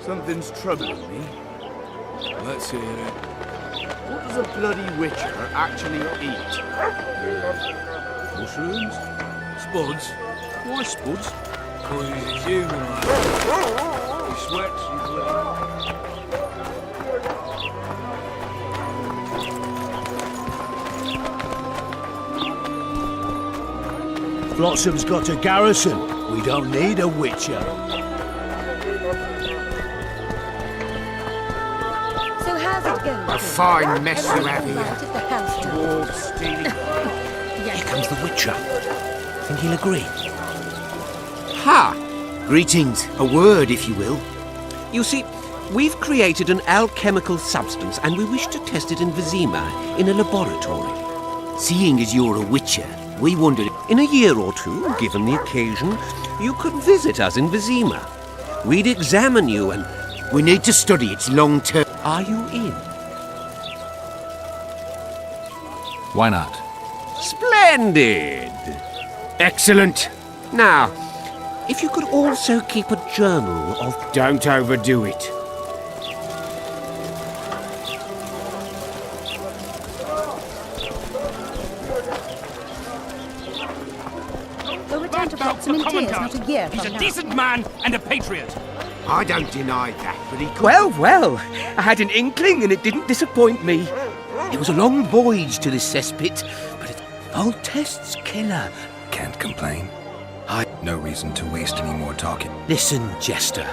Something's troubling me. Let's hear it. What does a bloody witcher actually eat? Mushrooms? Spuds? Why spuds? Because he's a human like that. He sweats, he bleeds. Flotsam's got a garrison. We don't need a witcher. So how's it going? A fine mess you have here. Right at the house, John. Dwarves stealing. Here comes the witcher. Think he'll agree? Ha! Greetings. A word, if you will. You see, we've created an alchemical substance and we wish to test it in Vizima in a laboratory. Seeing as you're a witcher, we wondered... In a year or two, given the occasion, you could visit us in Vizima. We'd examine you and... We need to study its long term. Are you in? Why not? Splendid! Excellent. Now, if you could also keep a journal of... Don't overdo it. We'll return to Flotsam in tears not a year He's from a now. decent man and a patriot. I don't deny that, but he could... Well, I had an inkling and it didn't disappoint me. It was a long voyage to this cesspit, but it's... Voltest's killer. Can't complain. No reason to waste any more talking. Listen, Jester.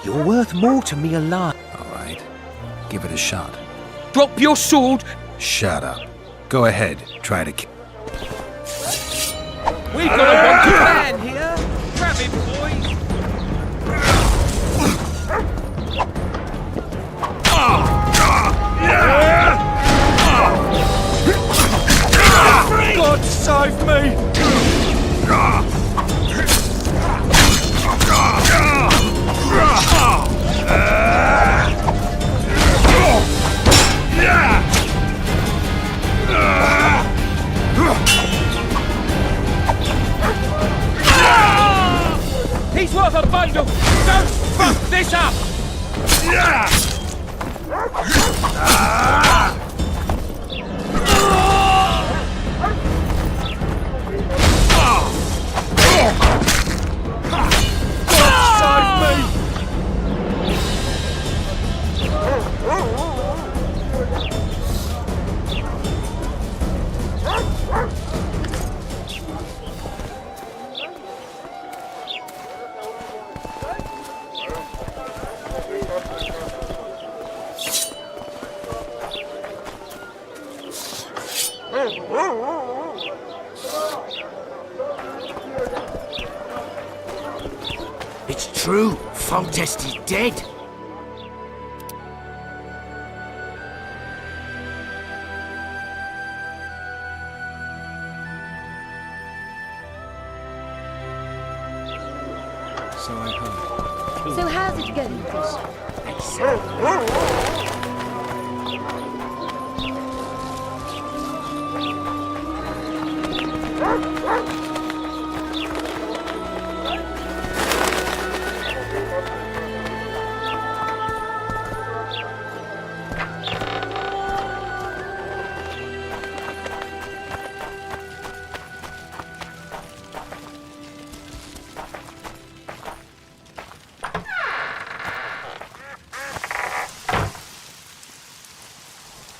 You're worth more to me alive. All right. Give it a shot. Drop your sword. Shut up. Go ahead. Try to kill. We've got a wanted man here. Grab him, boys. God save me! He's worth a bundle. Don't fuck this up. It's true. Foltest is dead. So I heard. So how's it going, Chris?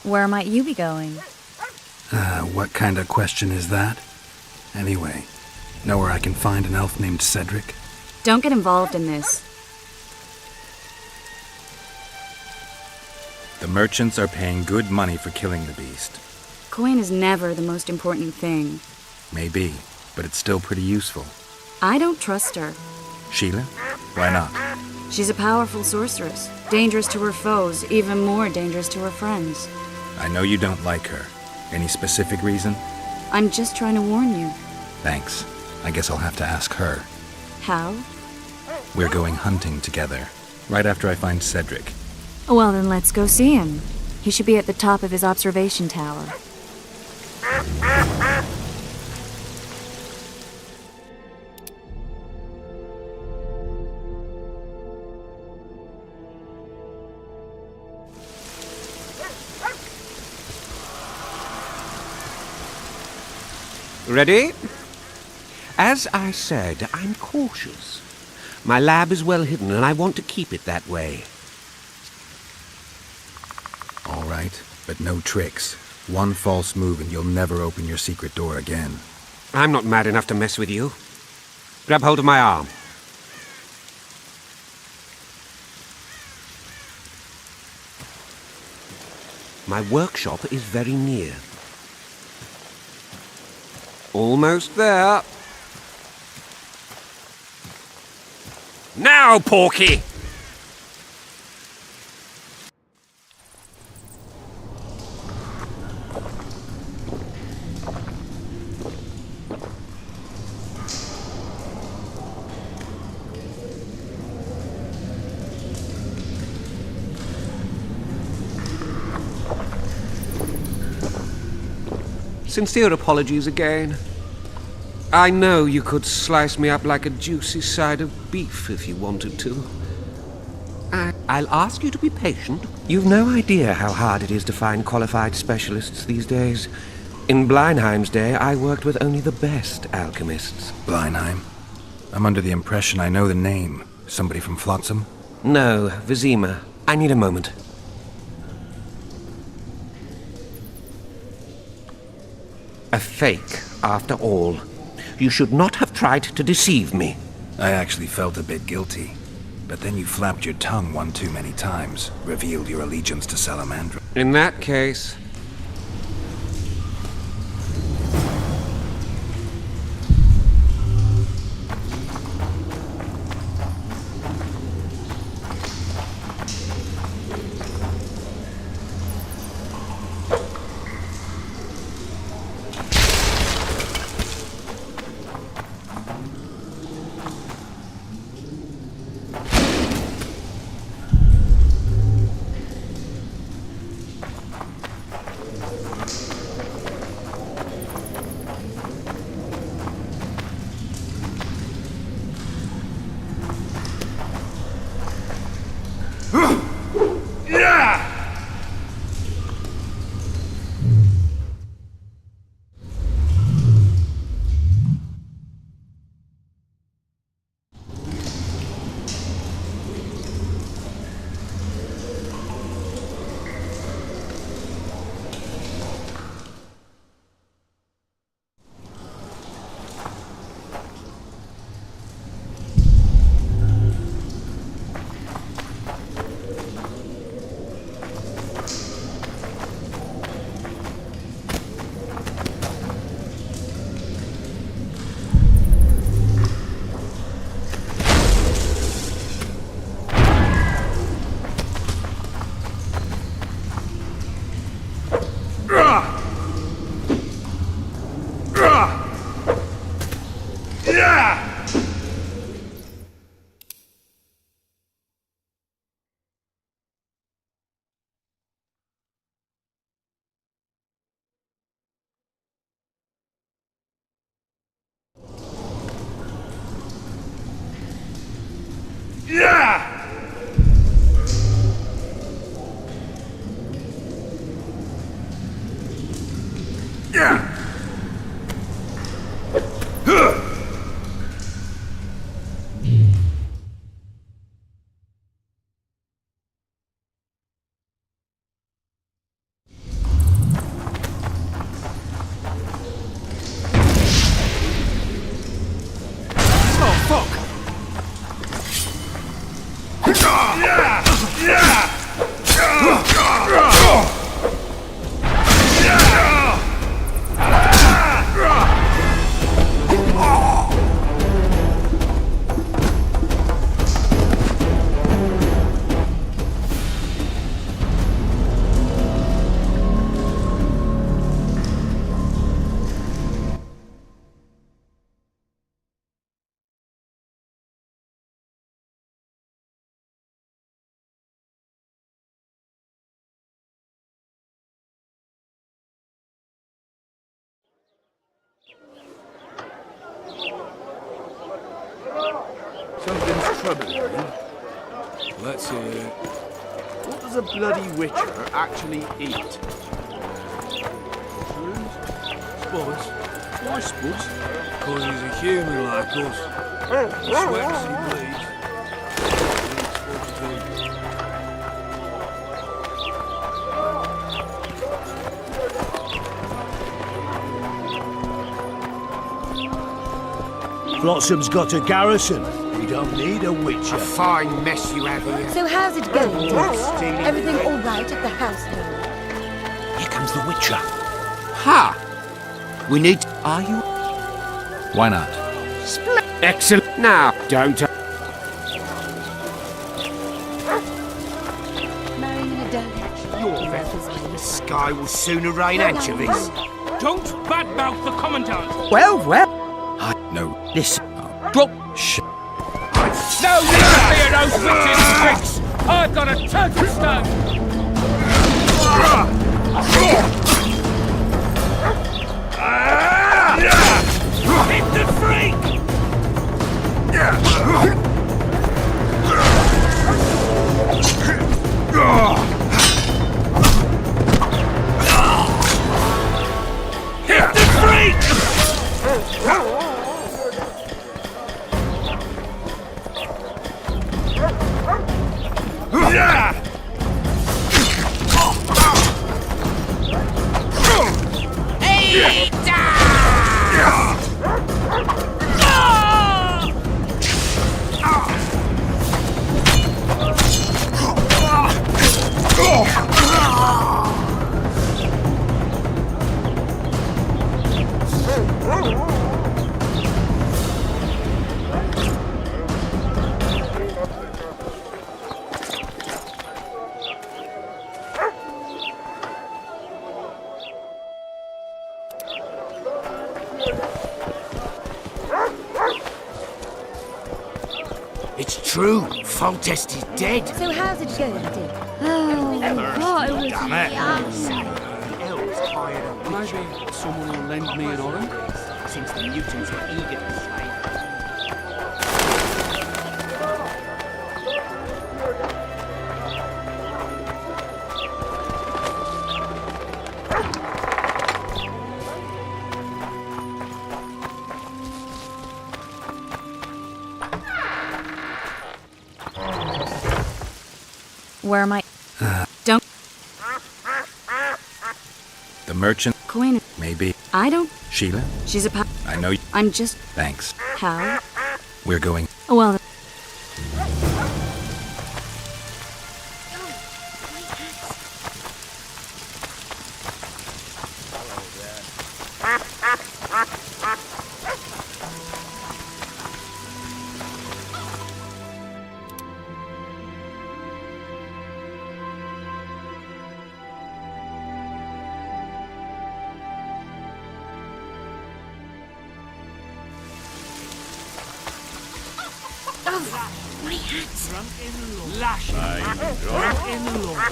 Where might you be going? What kind of question is that? Anyway, know where I can find an elf named Cedric? Don't get involved in this. The merchants are paying good money for killing the beast. Coin is never the most important thing. Maybe, but it's still pretty useful. I don't trust her. Sheila? Why not? She's a powerful sorceress. Dangerous to her foes, even more dangerous to her friends. I know you don't like her. Any specific reason? I'm just trying to warn you. Thanks. I guess I'll have to ask her. How? We're going hunting together, right after I find Cedric. Well, then let's go see him. He should be at the top of his observation tower. Ready? As I said, I'm cautious. My lab is well hidden, and I want to keep it that way. All right, but no tricks. One false move and you'll never open your secret door again. I'm not mad enough to mess with you. Grab hold of my arm. My workshop is very near. Almost there. Now, Porky! Sincere apologies again. I know you could slice me up like a juicy side of beef if you wanted to. I'll ask you to be patient. You've no idea how hard it is to find qualified specialists these days. In Bleinheim's day, I worked with only the best alchemists. Bleinheim? I'm under the impression I know the name. Somebody from Flotsam? No, Vizima. I need a moment. A fake, after all. You should not have tried to deceive me. I actually felt a bit guilty. But then you flapped your tongue one too many times, revealed your allegiance to Salamandra. In that case... Something's troubling you. Let's hear it. What does a bloody witcher actually eat? Mushrooms, spores, Why, Spuds? Because he's a human like us. He sweats, he bleeds. He eats Spuds too. Flotsam's got a garrison. We don't need a witcher. A fine mess you have here. So how's it going, dear? Everything all right at the household? Here comes the Witcher. Ha! We need... Are you? Why not? Excellent. Now, don't... Marrying an adult. The sky will sooner rain anchovies. Don't badmouth the Commandant! Well, No. listen. Drop. Shh. No need to fear those witches' tricks! I've got a turtle stone! Hit the freak! Hit the freak! It's true. Foltest is dead. So how's it going, dear? Oh, God, it was young. Maybe someone will lend me an orange? Since the mutants were eager to slay. Where am I? Don't. The merchant? Queen. Maybe. I don't. Sheila? She's a I know you. I'm just. Thanks. How? We're going. Well.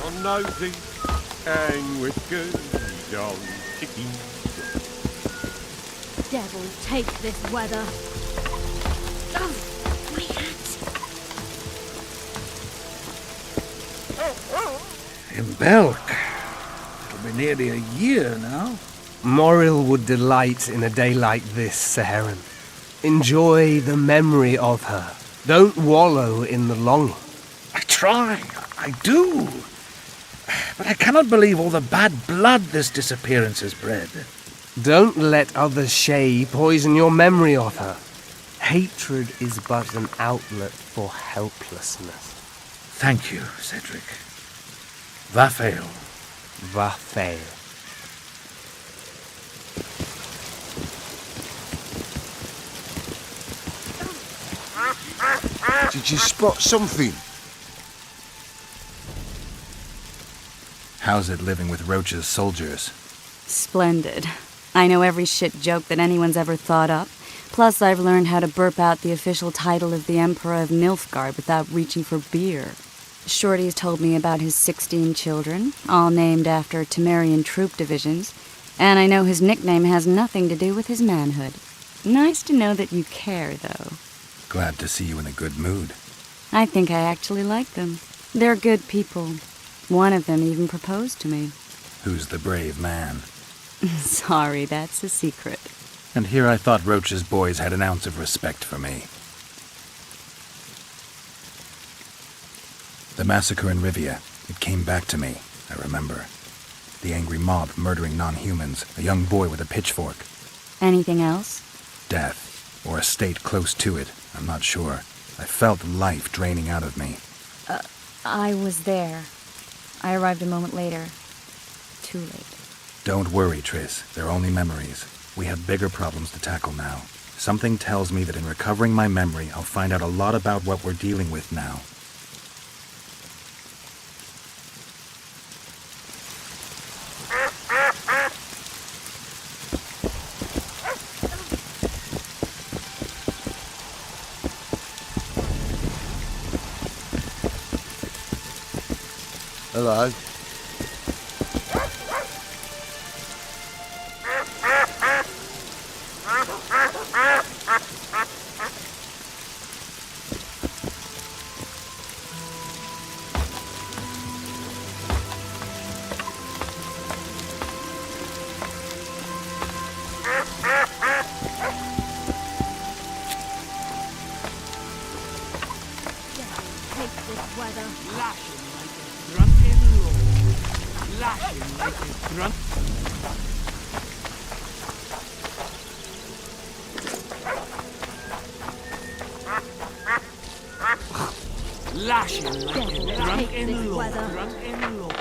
On nosy and whiskers on chicky. Devil take this weather. Oh, my hat. In Belk. It'll be nearly a year now. Morrill would delight in a day like this, Sir Heron. Enjoy the memory of her. Don't wallow in the longing. I try. I do. But I cannot believe all the bad blood this disappearance has bred. Don't let other Shay poison your memory of her. Hatred is but an outlet for helplessness. Thank you, Cedric. Vafael. Vafael. Did you spot something? How's it living with Roach's soldiers? Splendid. I know every shit joke that anyone's ever thought up. Plus, I've learned how to burp out the official title of the Emperor of Nilfgaard without reaching for beer. Shorty's told me about his 16 children, all named after Temerian troop divisions, and I know his nickname has nothing to do with his manhood. Nice to know that you care, though. Glad to see you in a good mood. I think I actually like them. They're good people. One of them even proposed to me. Who's the brave man? Sorry, that's a secret. And here I thought Roach's boys had an ounce of respect for me. The massacre in Rivia, it came back to me, I remember. The angry mob murdering non-humans, a young boy with a pitchfork. Anything else? Death, or a state close to it, I'm not sure. I felt life draining out of me. I was there. I arrived a moment later. Too late. Don't worry, Triss. They're only memories. We have bigger problems to tackle now. Something tells me that in recovering my memory, I'll find out a lot about what we're dealing with now. Hello. Lashing like a drunken lord.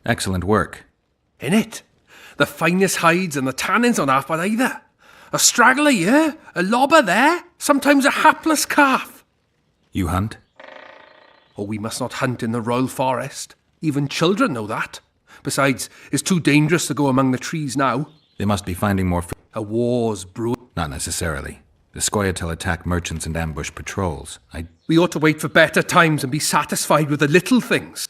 Excellent work. In it. The finest hides and the tannins on half by either. A straggler here, a lobber there, sometimes a hapless calf. You hunt? Oh, we must not hunt in the royal forest. Even children know that. Besides, it's too dangerous to go among the trees now. They must be finding more A war's brewing. Not necessarily. The Scoia'tael attack merchants and ambush patrols. We ought to wait for better times and be satisfied with the little things.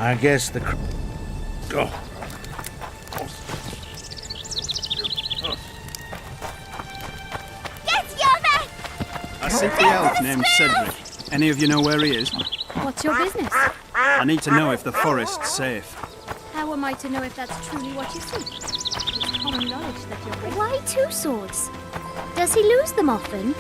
I guess the... Oh. I seek the elf named Cedric. Any of you know where he is? What's your business? I need to know if the forest's safe. How am I to know if that's truly what you seek? It's common knowledge that you're rich. Why two swords? Does he lose them often?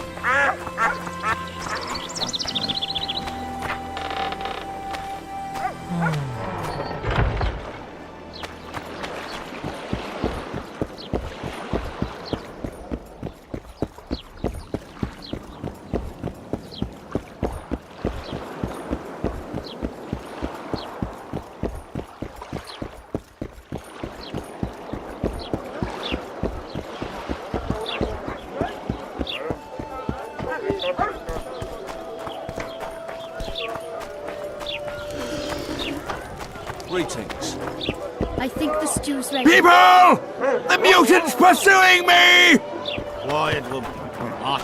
Greetings. I think the stew's ready. People! The mutant's pursuing me! Quiet, woman.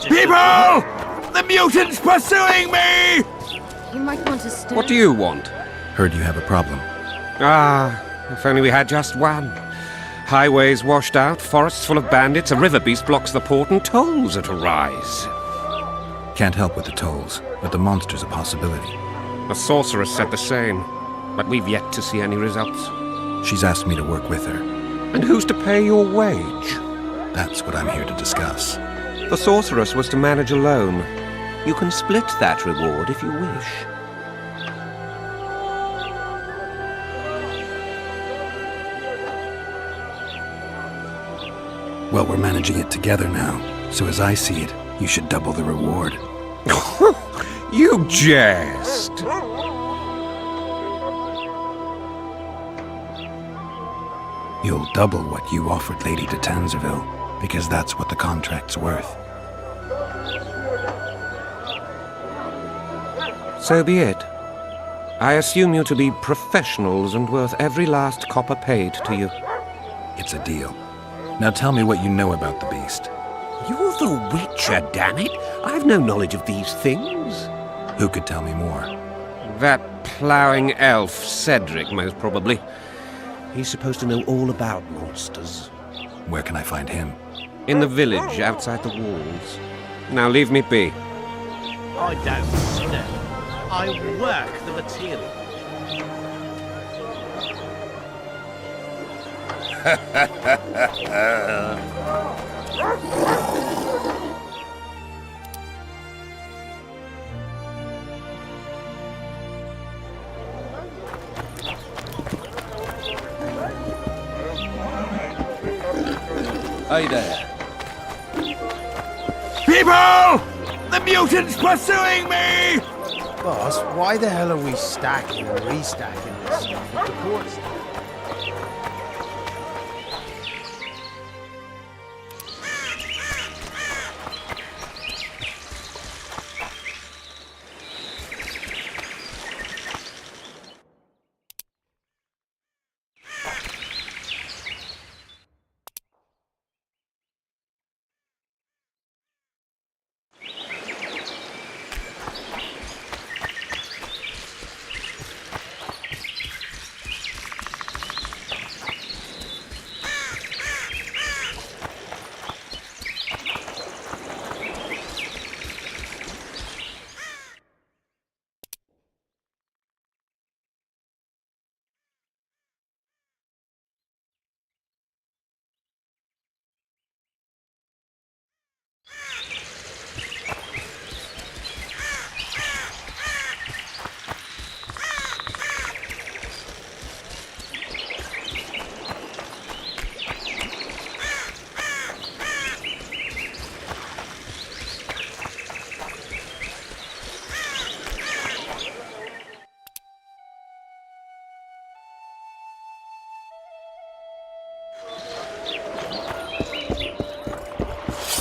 People! The mutant's pursuing me! You might want to stay. What do you want? Heard you have a problem. Ah, if only we had just one. Highways washed out, forests full of bandits, a river beast blocks the port, and tolls are to rise. Can't help with the tolls, but the monster's a possibility. The sorceress said the same, but we've yet to see any results. She's asked me to work with her. And who's to pay your wage? That's what I'm here to discuss. The sorceress was to manage alone. You can split that reward if you wish. Well, we're managing it together now, so as I see it, you should double the reward. You jest! You'll double what you offered Lady de Tanzerville, because that's what the contract's worth. So be it. I assume you to be professionals and worth every last copper paid to you. It's a deal. Now tell me what you know about the beast. You're the Witcher, damn it! I've no knowledge of these things. Who could tell me more? That ploughing elf, Cedric, most probably. He's supposed to know all about monsters. Where can I find him? In the village, outside the walls. Now leave me be. I don't step. I work the material. Hey there. People! The mutant's pursuing me! Boss, why the hell are we stacking and restacking this stuff at the ports?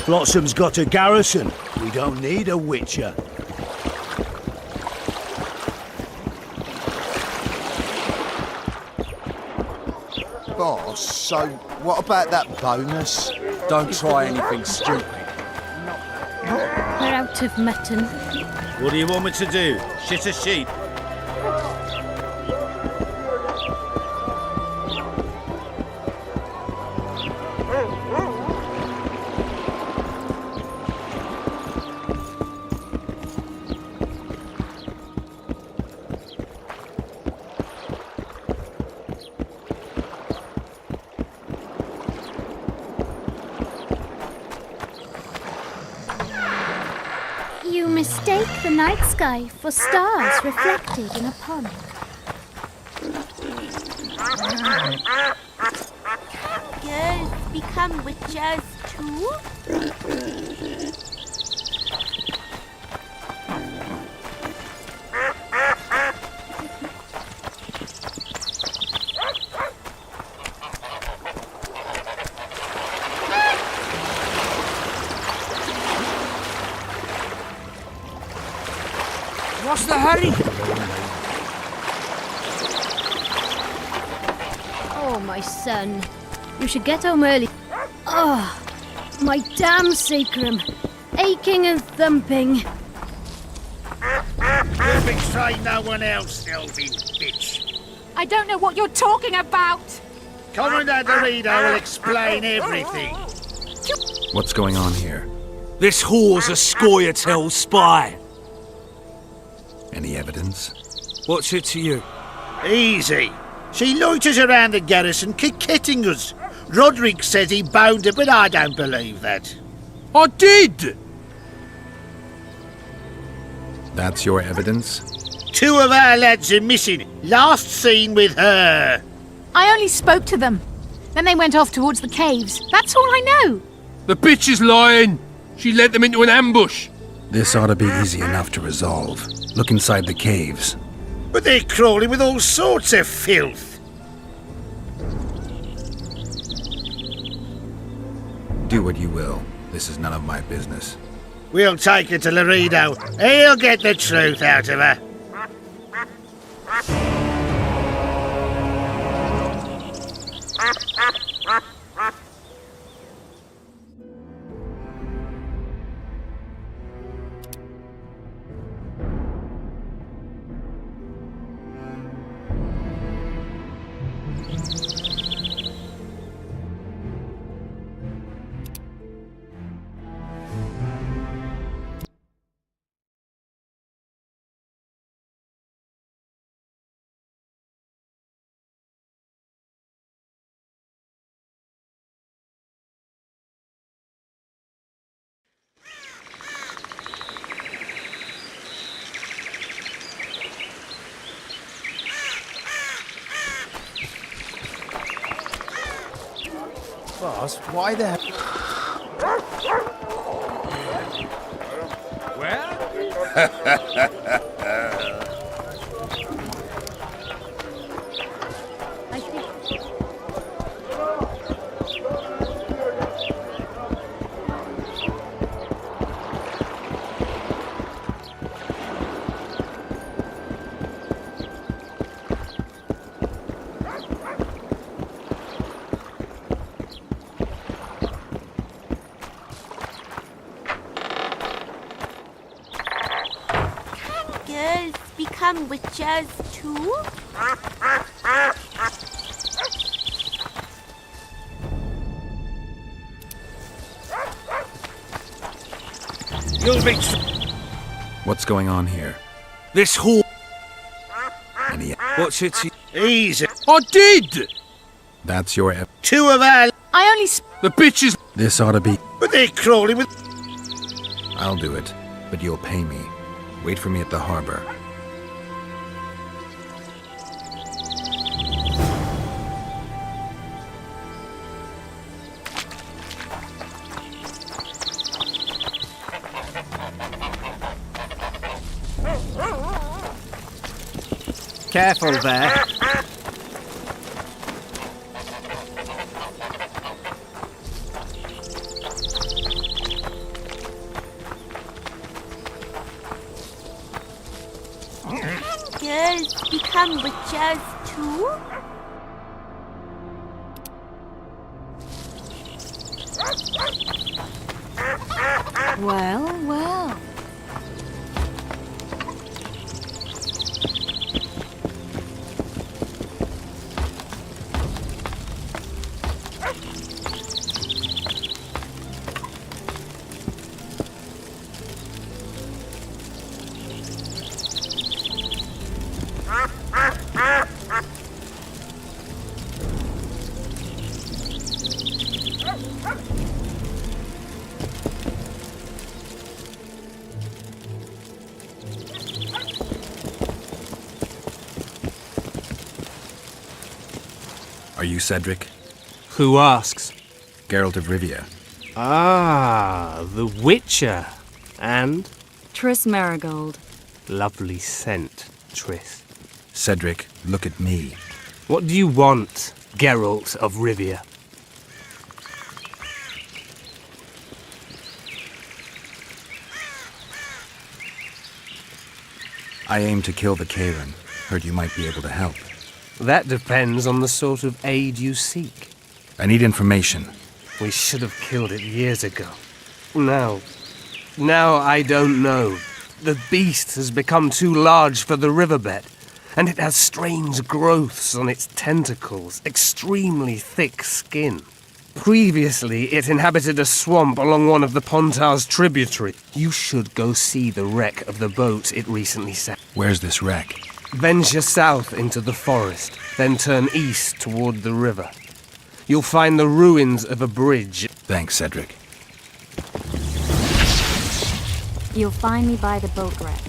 Blossom's got a garrison. We don't need a witcher. Boss, so what about that bonus? Don't try anything stupid. We're out of mutton. What do you want me to do? Shit a sheep? You mistake the night sky for stars reflected in a pond. Can girls become witches too? What's the hurry? my son. You should get home early. Oh, my damn sacrum. Aching and thumping. You betray no one else, Elvin, bitch. I don't know what you're talking about. Commandant Dorito will explain everything. What's going on here? This whore's a Scoia'tael spy. Any evidence? What's it to you? Easy. She loiters around the garrison, kick-hitting us. Roderick says he boned her, but I don't believe that. I did! That's your evidence? 2 of our lads are missing. Last seen with her. I only spoke to them. Then they went off towards the caves. That's all I know. The bitch is lying. She led them into an ambush. This ought to be easy enough to resolve. Look inside the caves. But they're crawling with all sorts of filth. Do what you will. This is none of my business. We'll take her to Laredo. He'll get the truth out of her. Boss, why the hell? I think... Girls become witches too? You'll be... What's going on here? This whore... Any... What's it to you? Easy. I did! That's your... 2 of our... I only The bitch is... This ought to be... But they're crawling with... I'll do it, but you'll pay me. Wait for me at the harbor. Careful there. girls become witches too? Well, well. Are you Cedric? Who asks? Geralt of Rivia. Ah, the Witcher. And? Triss Marigold. Lovely scent, Triss. Cedric, look at me. What do you want, Geralt of Rivia? I aim to kill the Karen. Heard you might be able to help. That depends on the sort of aid you seek. I need information. We should have killed it years ago. Now I don't know. The beast has become too large for the riverbed, and it has strange growths on its tentacles, extremely thick skin. Previously, it inhabited a swamp along one of the Pontar's tributaries. You should go see the wreck of the boat it recently sank. Where's this wreck? Venture south into the forest, then turn east toward the river. You'll find the ruins of a bridge. Thanks, Cedric. You'll find me by the boat wreck.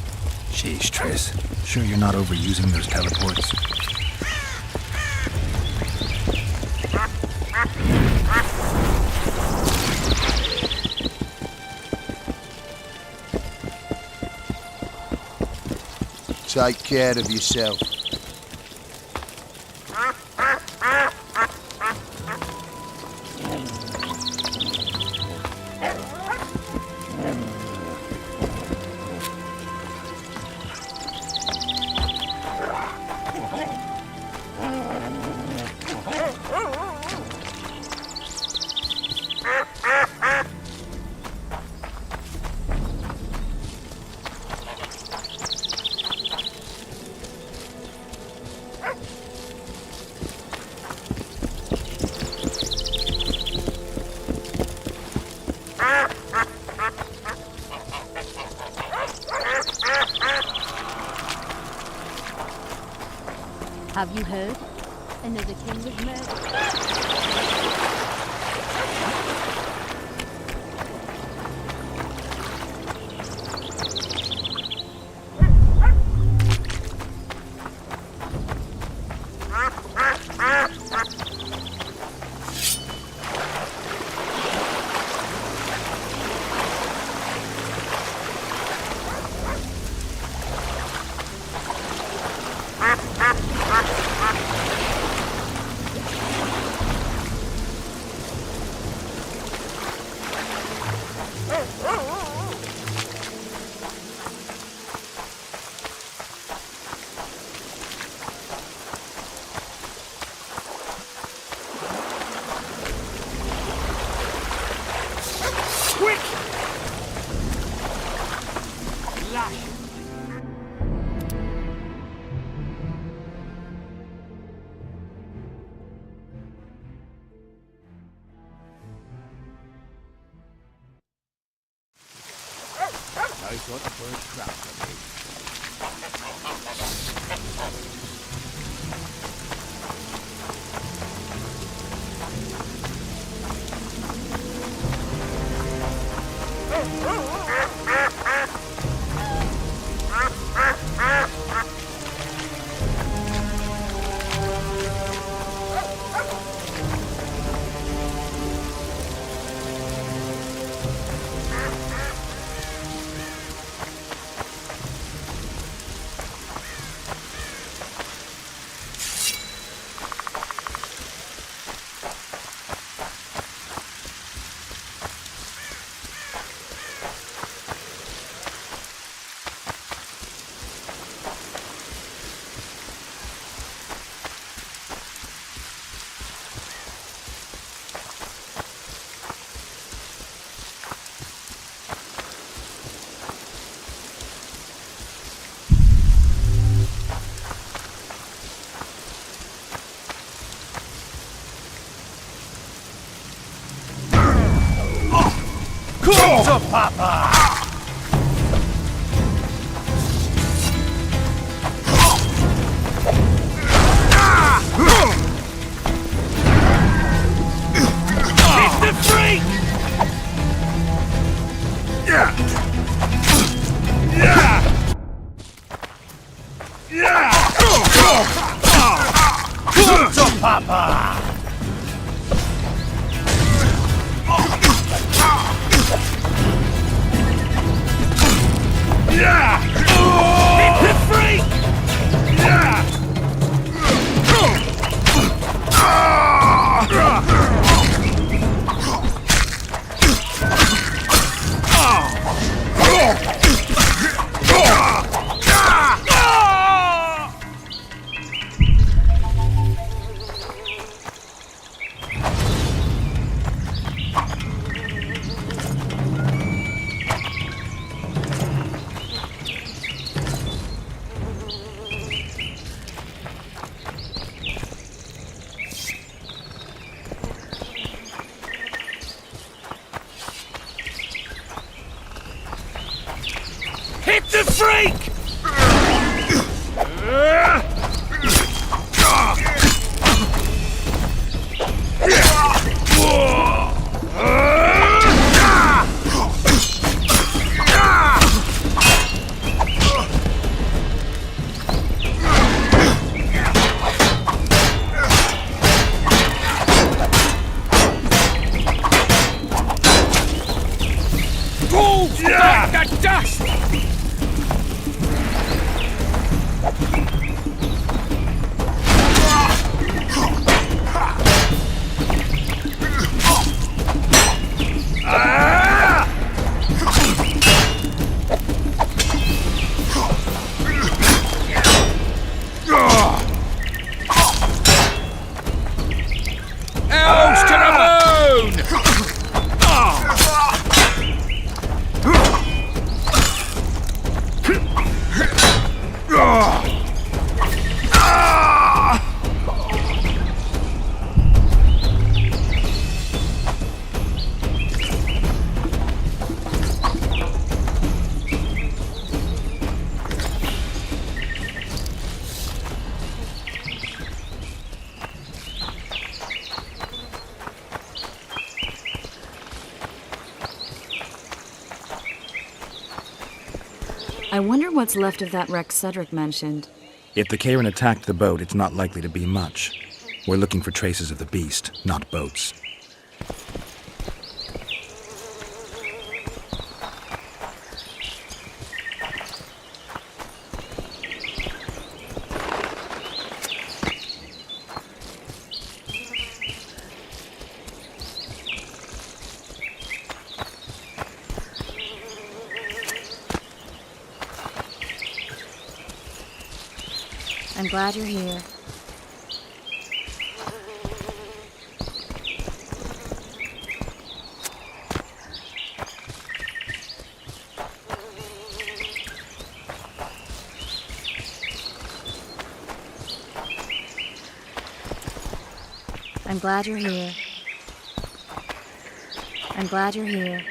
Sheesh, Triss. Sure you're not overusing those teleports? Take care of yourself. Have you heard? Another king was murdered. I got the first crowd for me. To Papa! It's the freak! Yeah! Yeah! Yeah! To Papa! Yeah! It's the freak! Yeah! freak! Wolves! Like the dust! Elves to the moon! I wonder what's left of that wreck Cedric mentioned. If the Karen attacked the boat, it's not likely to be much. We're looking for traces of the beast, not boats. I'm glad you're here. I'm glad you're here. I'm glad you're here.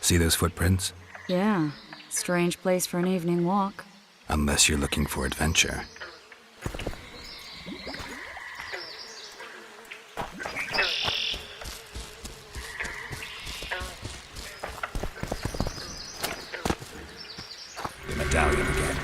See those footprints? Yeah, strange place for an evening walk. Unless you're looking for adventure. The medallion again.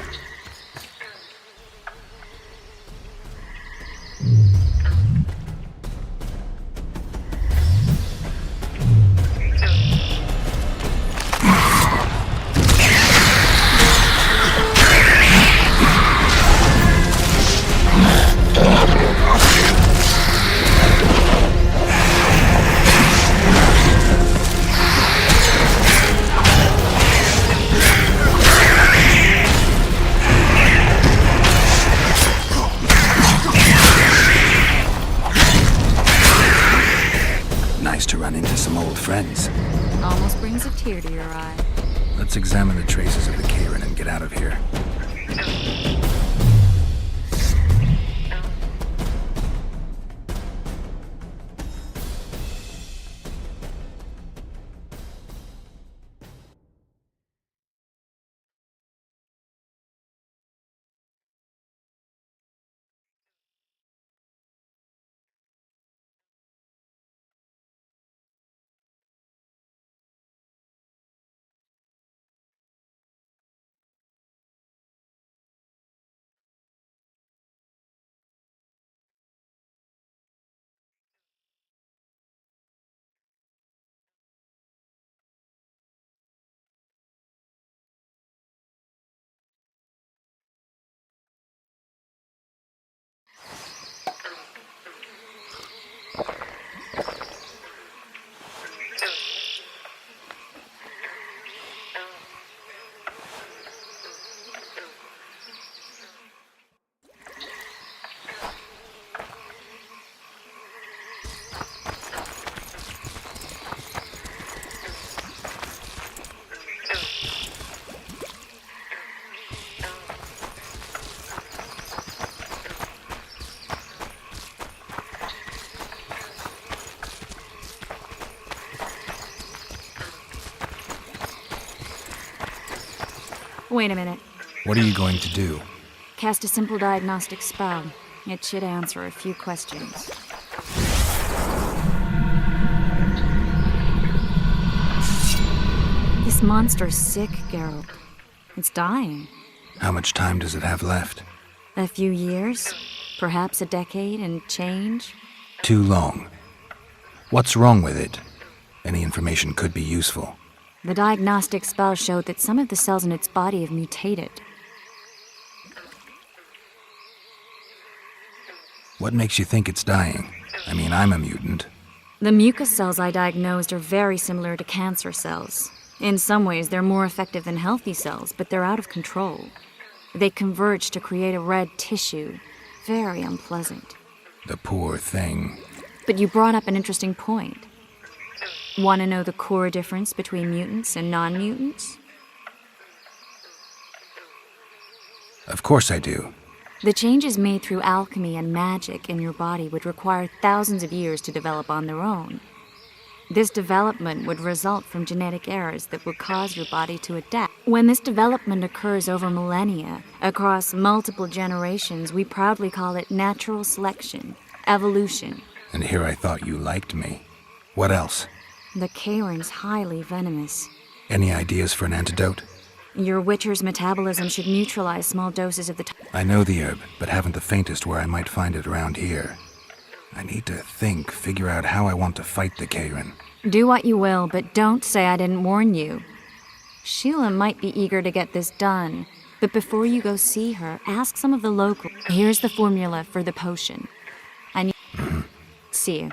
Nice to run into some old friends. Almost brings a tear to your eye. Let's examine the traces of the Karen and get out of here. Wait a minute. What are you going to do? Cast a simple diagnostic spell. It should answer a few questions. This monster's sick, Geralt. It's dying. How much time does it have left? A few years? Perhaps a decade and change? Too long. What's wrong with it? Any information could be useful. The diagnostic spell showed that some of the cells in its body have mutated. What makes you think it's dying? I mean, I'm a mutant. The mucus cells I diagnosed are very similar to cancer cells. In some ways, they're more effective than healthy cells, but they're out of control. They converge to create a red tissue. Very unpleasant. The poor thing. But you brought up an interesting point. Want to know the core difference between mutants and non-mutants? Of course I do. The changes made through alchemy and magic in your body would require thousands of years to develop on their own. This development would result from genetic errors that would cause your body to adapt. When this development occurs over millennia, across multiple generations, we proudly call it natural selection, evolution. And here I thought you liked me. What else? The Cairn's highly venomous. Any ideas for an antidote? Your Witcher's metabolism should neutralize small doses of the I know the herb, but haven't the faintest where I might find it around here. I need to think, figure out how I want to fight the Cairn. Do what you will, but don't say I didn't warn you. Sheila might be eager to get this done, but before you go see her, ask some of the locals. Here's the formula for the potion. I need... See you.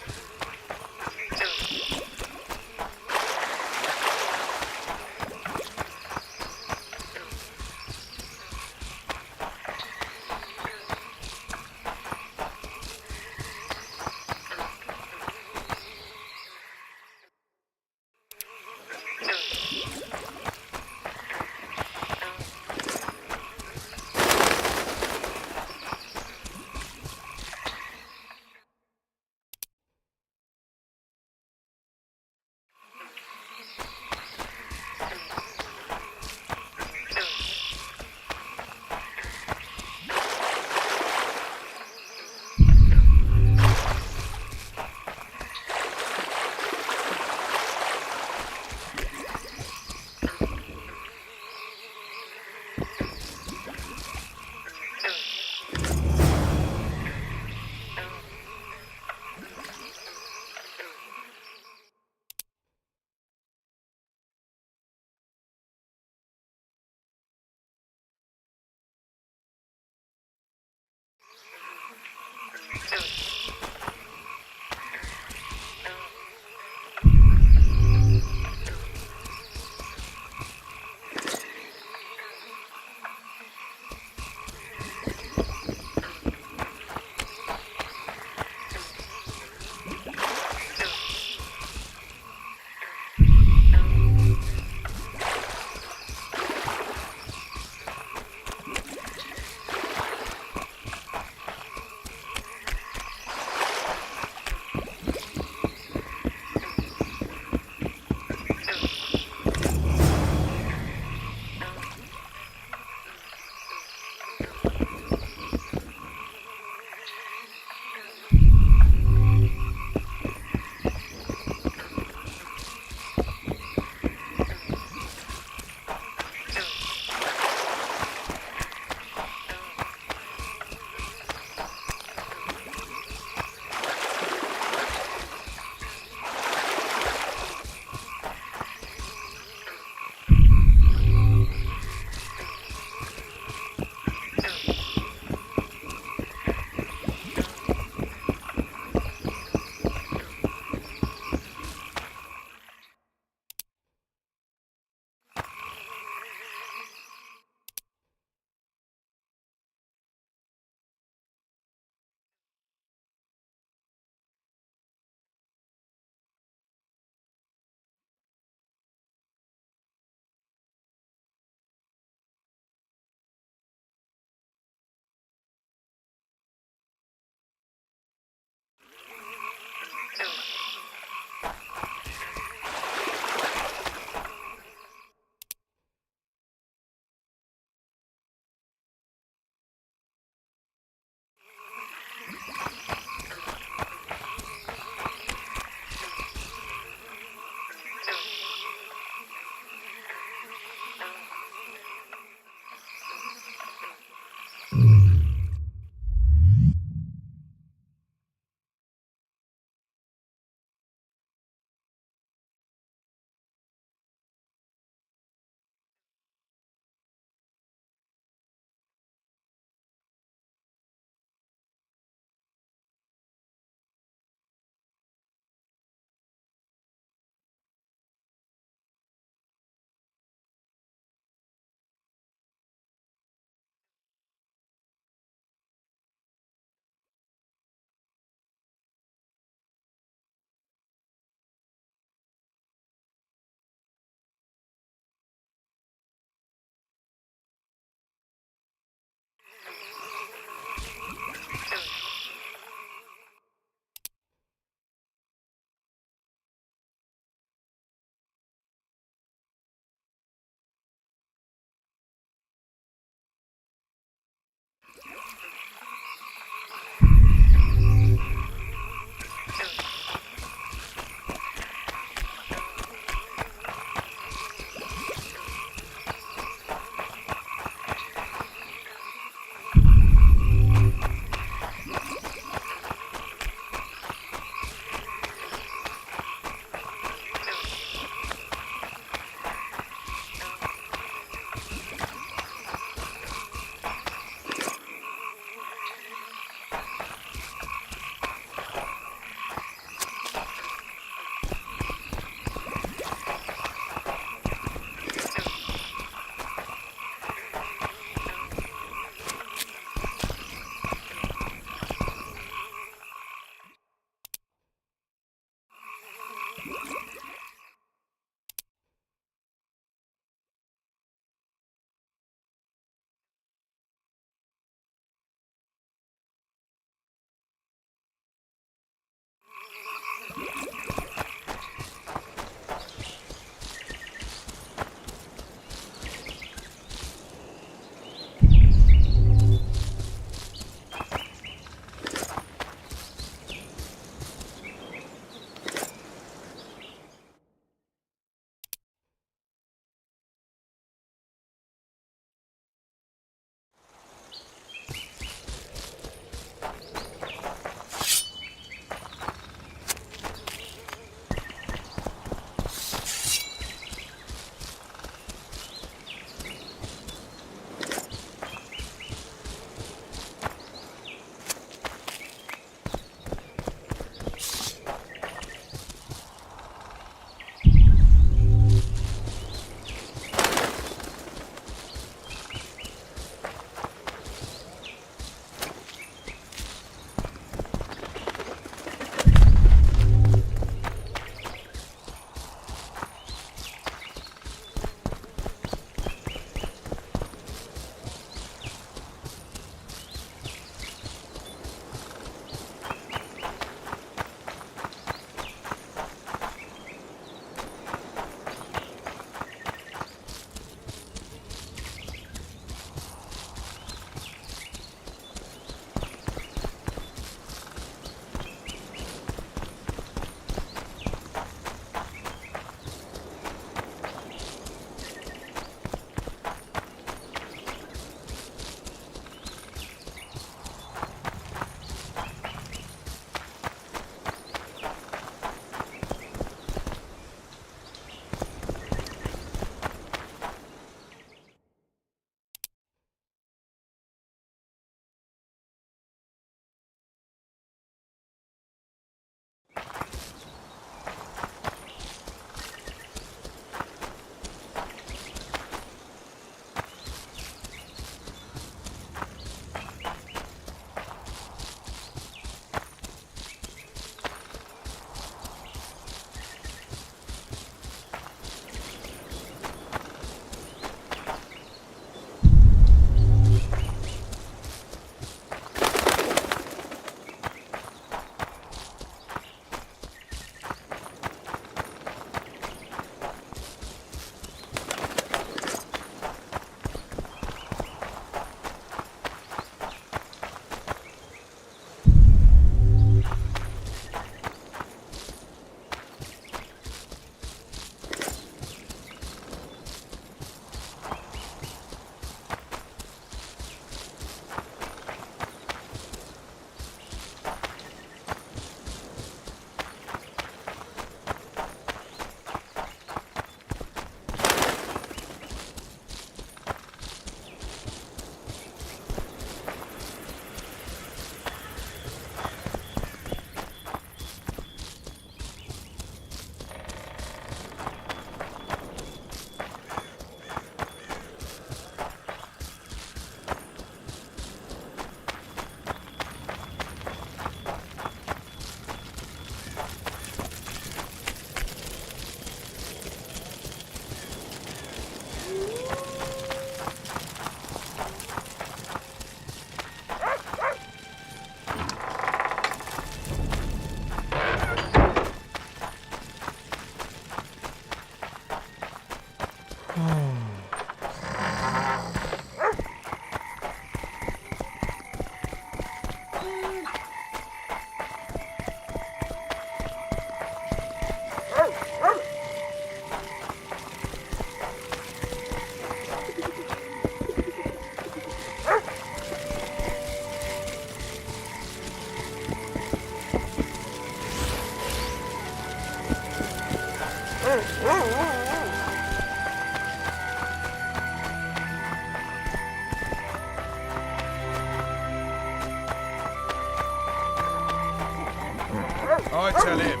I tell him,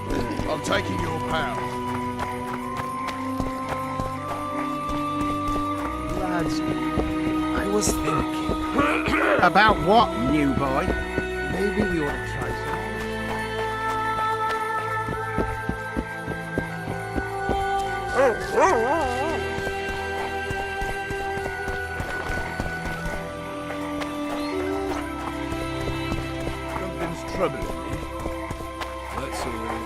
I'm taking your pal. Lads, I was thinking. About what, New boy? Maybe we ought to try Something's troubling me. That's all.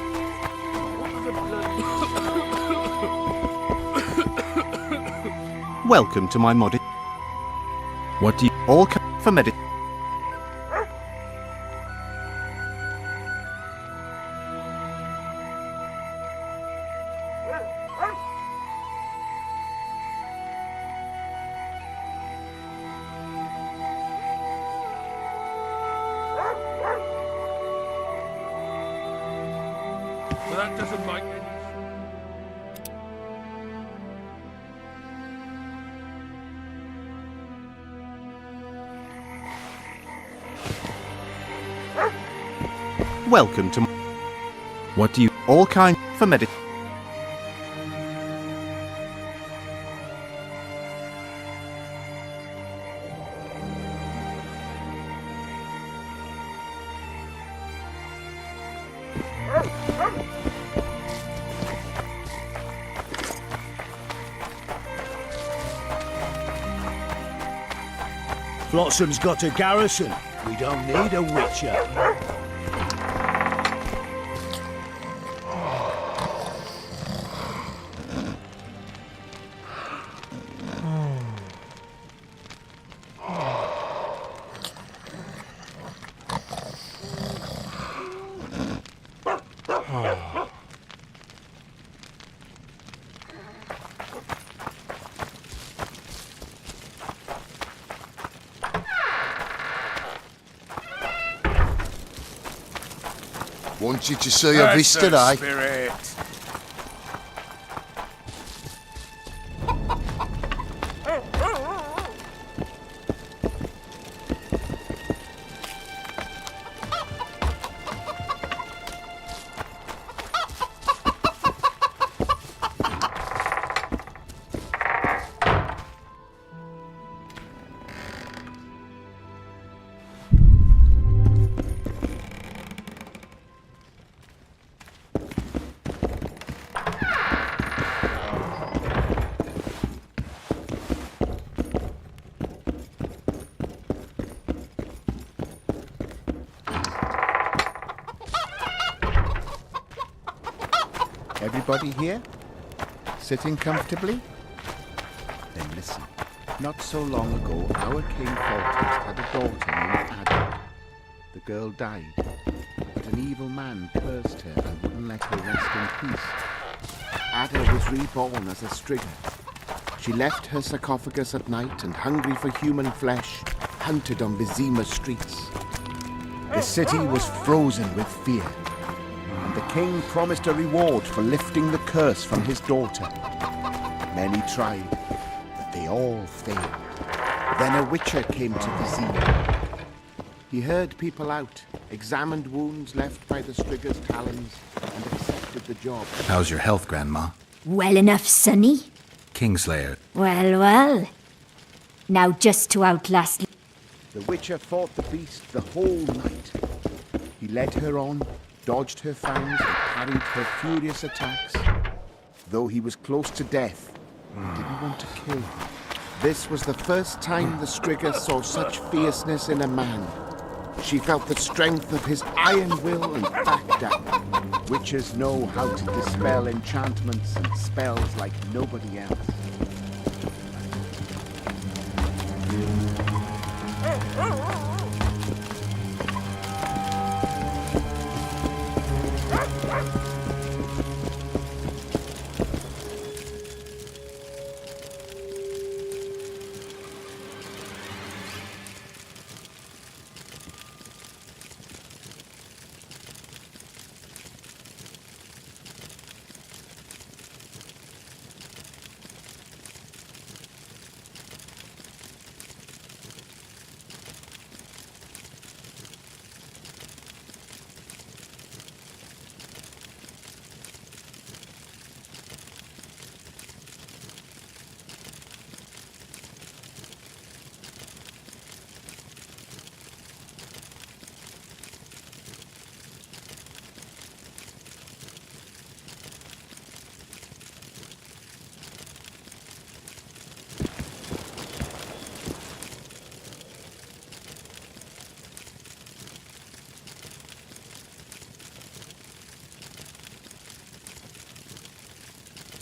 Welcome to my modded. What do you... All for medit. But that doesn't make any sense. Welcome to What do you... all kind for medit. Flotsam's got a garrison. We don't need a witcher. Wanted to see a vista, eh? Spirit. Everybody here? Sitting comfortably? Then listen. Not so long ago, our King Foltest had a daughter named Ada. The girl died, but an evil man cursed her and wouldn't let her rest in peace. Ada was reborn as a Striga. She left her sarcophagus at night and, hungry for human flesh, hunted on Vizima streets. The city was frozen with fear, and the king promised a reward for lifting the curse from his daughter. Many tried, but they all failed. Then a witcher came to Vizima. He heard people out, examined wounds left by the Striga's talons, and accepted the job. How's your health, Grandma? Well enough, Sonny. Kingslayer. Well, well. Now just to outlast... The witcher fought the beast the whole night. He led her on, dodged her fangs, and parried her furious attacks. Though he was close to death, he didn't want to kill her. This was the first time the Striga saw such fierceness in a man. She felt the strength of his iron will and backed down. Witches know how to dispel enchantments and spells like nobody else.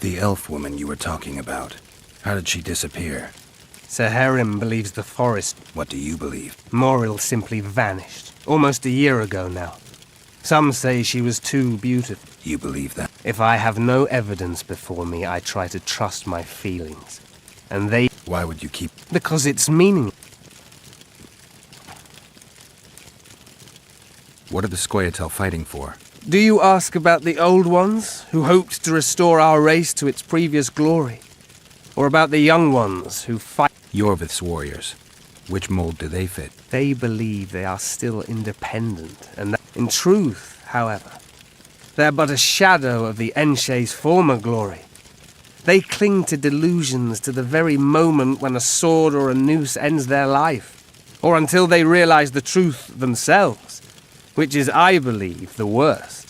the elf woman you were talking about? How did she disappear? Sir Herim believes the forest. What do you believe? Moril simply vanished, almost a year ago now. Some say she was too beautiful. You believe that? If I have no evidence before me, I try to trust my feelings. And they... Why would you keep... Because it's meaningless. What are the Scoia'tael fighting for? Do you ask about the old ones, who hoped to restore our race to its previous glory? Or about the young ones, who fight... Yorvith's warriors. Which mold do they fit? They believe they are still independent, and that, in truth, however, they're but a shadow of the Enshe's former glory. They cling to delusions to the very moment when a sword or a noose ends their life, or until they realize the truth themselves, which is, I believe, the worst.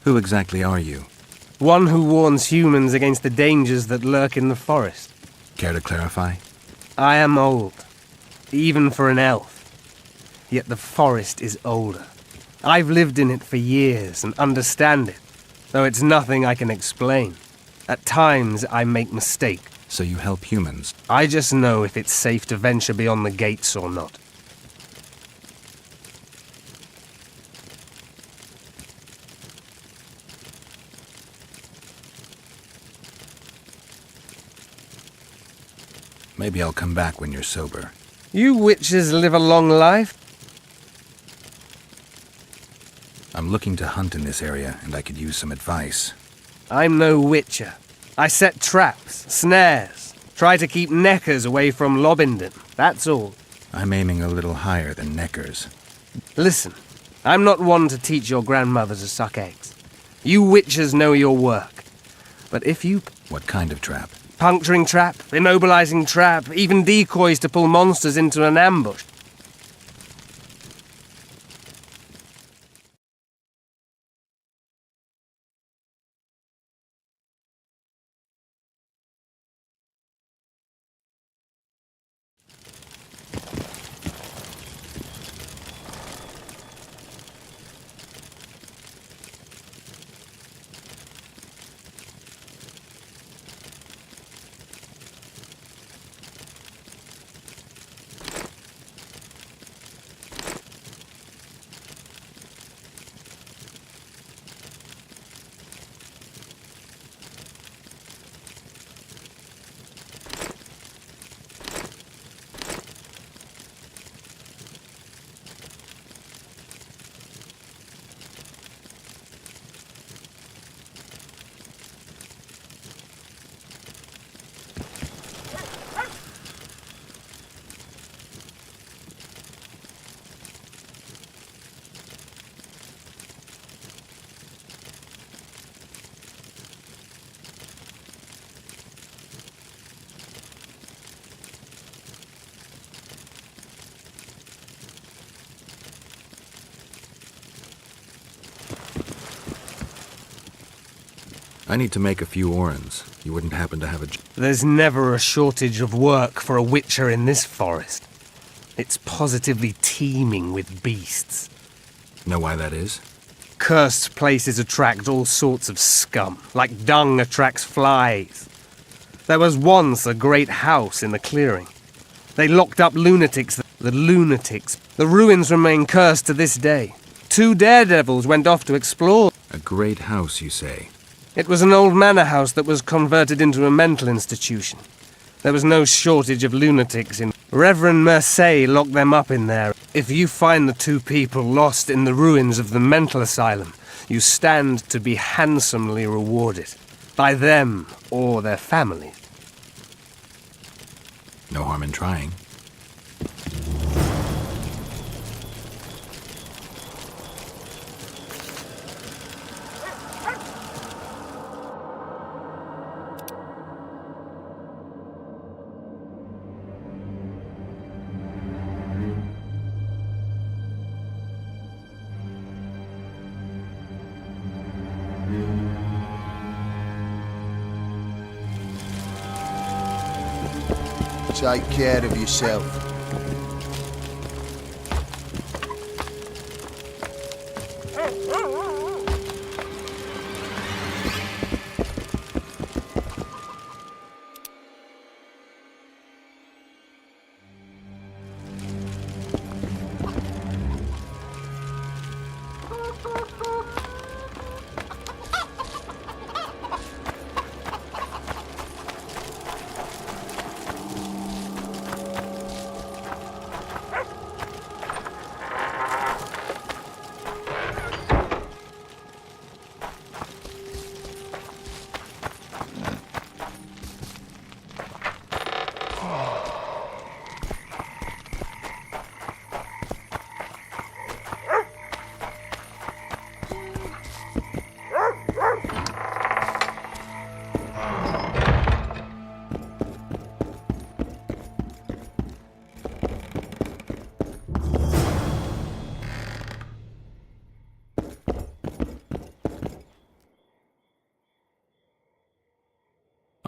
Who exactly are you? One who warns humans against the dangers that lurk in the forest. Care to clarify? I am old, even for an elf. Yet the forest is older. I've lived in it for years and understand it, though it's nothing I can explain. At times, I make mistakes. So you help humans? I just know if it's safe to venture beyond the gates or not. Maybe I'll come back when you're sober. You witches live a long life. I'm looking to hunt in this area, and I could use some advice. I'm no witcher. I set traps, snares, try to keep neckers away from Lobinden, that's all. I'm aiming a little higher than neckers. Listen, I'm not one to teach your grandmother to suck eggs. You witchers know your work. But if you... What kind of trap? Puncturing trap, immobilizing trap, even decoys to pull monsters into an ambush. I need to make a few orens. You wouldn't happen to have a... There's never a shortage of work for a witcher in this forest. It's positively teeming with beasts. Know why that is? Cursed places attract all sorts of scum, like dung attracts flies. There was once a great house in the clearing. They locked up lunatics. The ruins remain cursed to this day. 2 daredevils went off to explore. A great house, you say? It was an old manor house that was converted into a mental institution. There was no shortage of lunatics in... Reverend Mercey locked them up in there. If you find the 2 people lost in the ruins of the mental asylum, you stand to be handsomely rewarded. By them or their families. No harm in trying. Take care of yourself.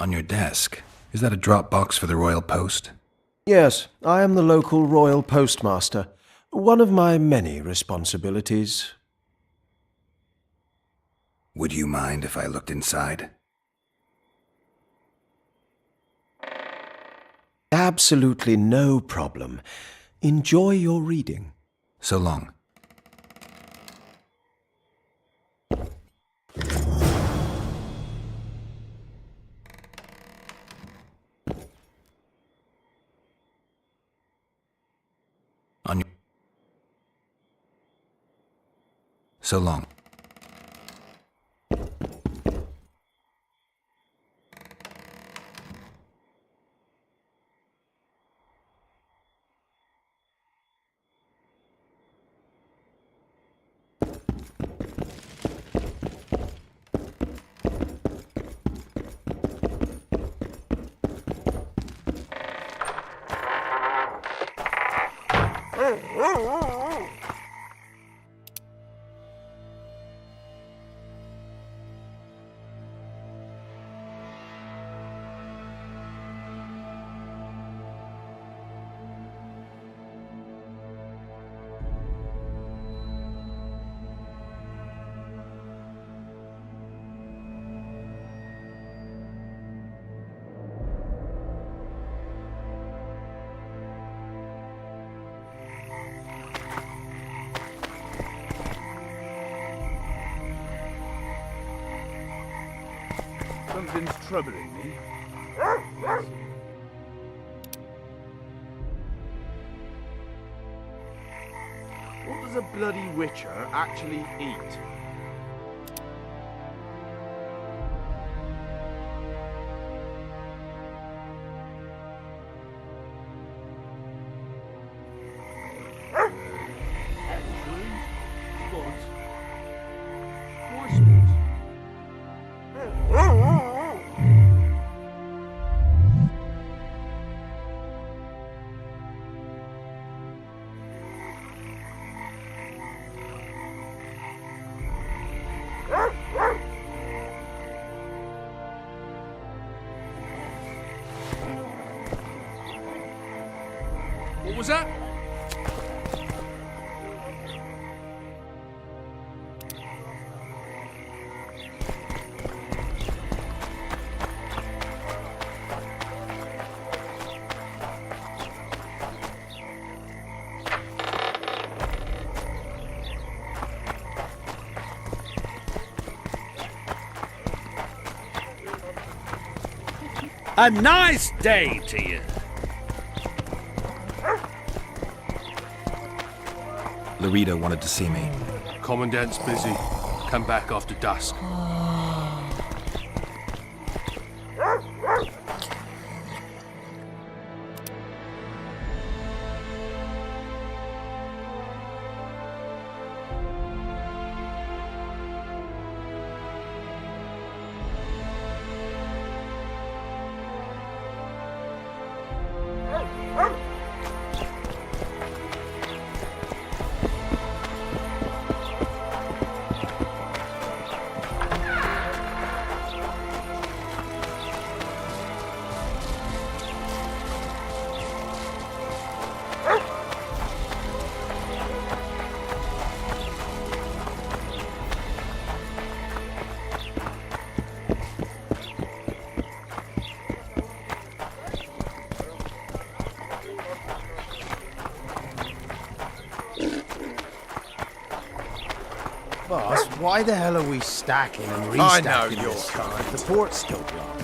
On your desk. Is that a drop box for the Royal Post? Yes, I am the local royal postmaster. One of my many responsibilities. Would you mind if I looked inside? Absolutely no problem. Enjoy your reading. So long. On your... So long. Something's troubling me. What does a bloody witcher actually eat? What was that? A nice day to you. Larita wanted to see me. Commandant's busy. Come back after dusk. Boss, why the hell are we stacking and I restacking know your this kind. The port's still blocked.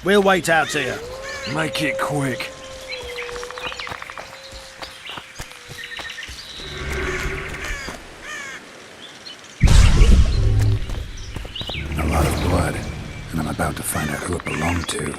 We'll wait out here. Make it quick. A lot of blood, and I'm about to find out who it belonged to.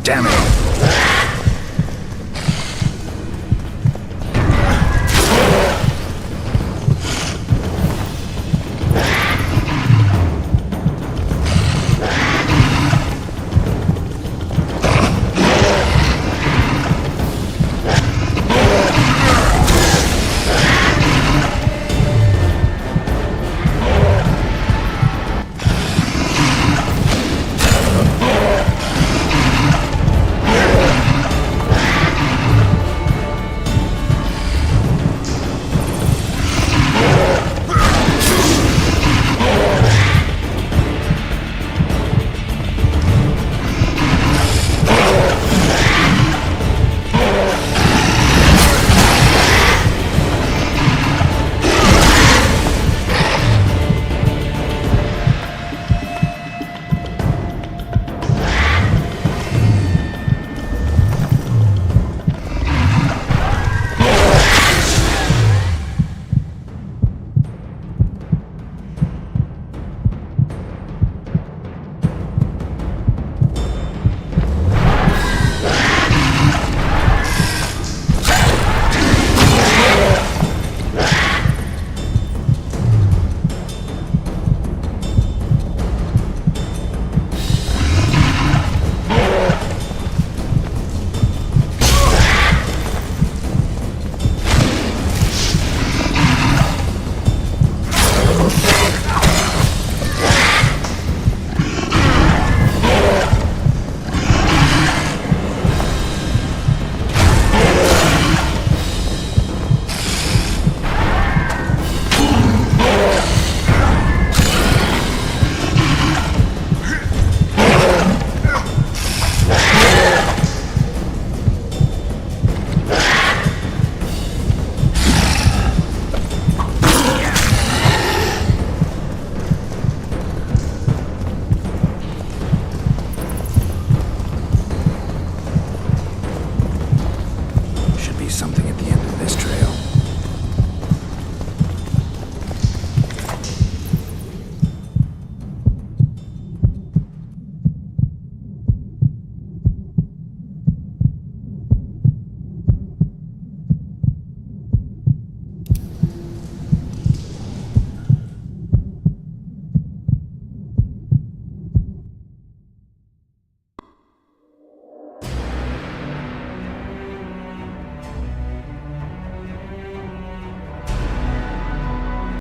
damn it!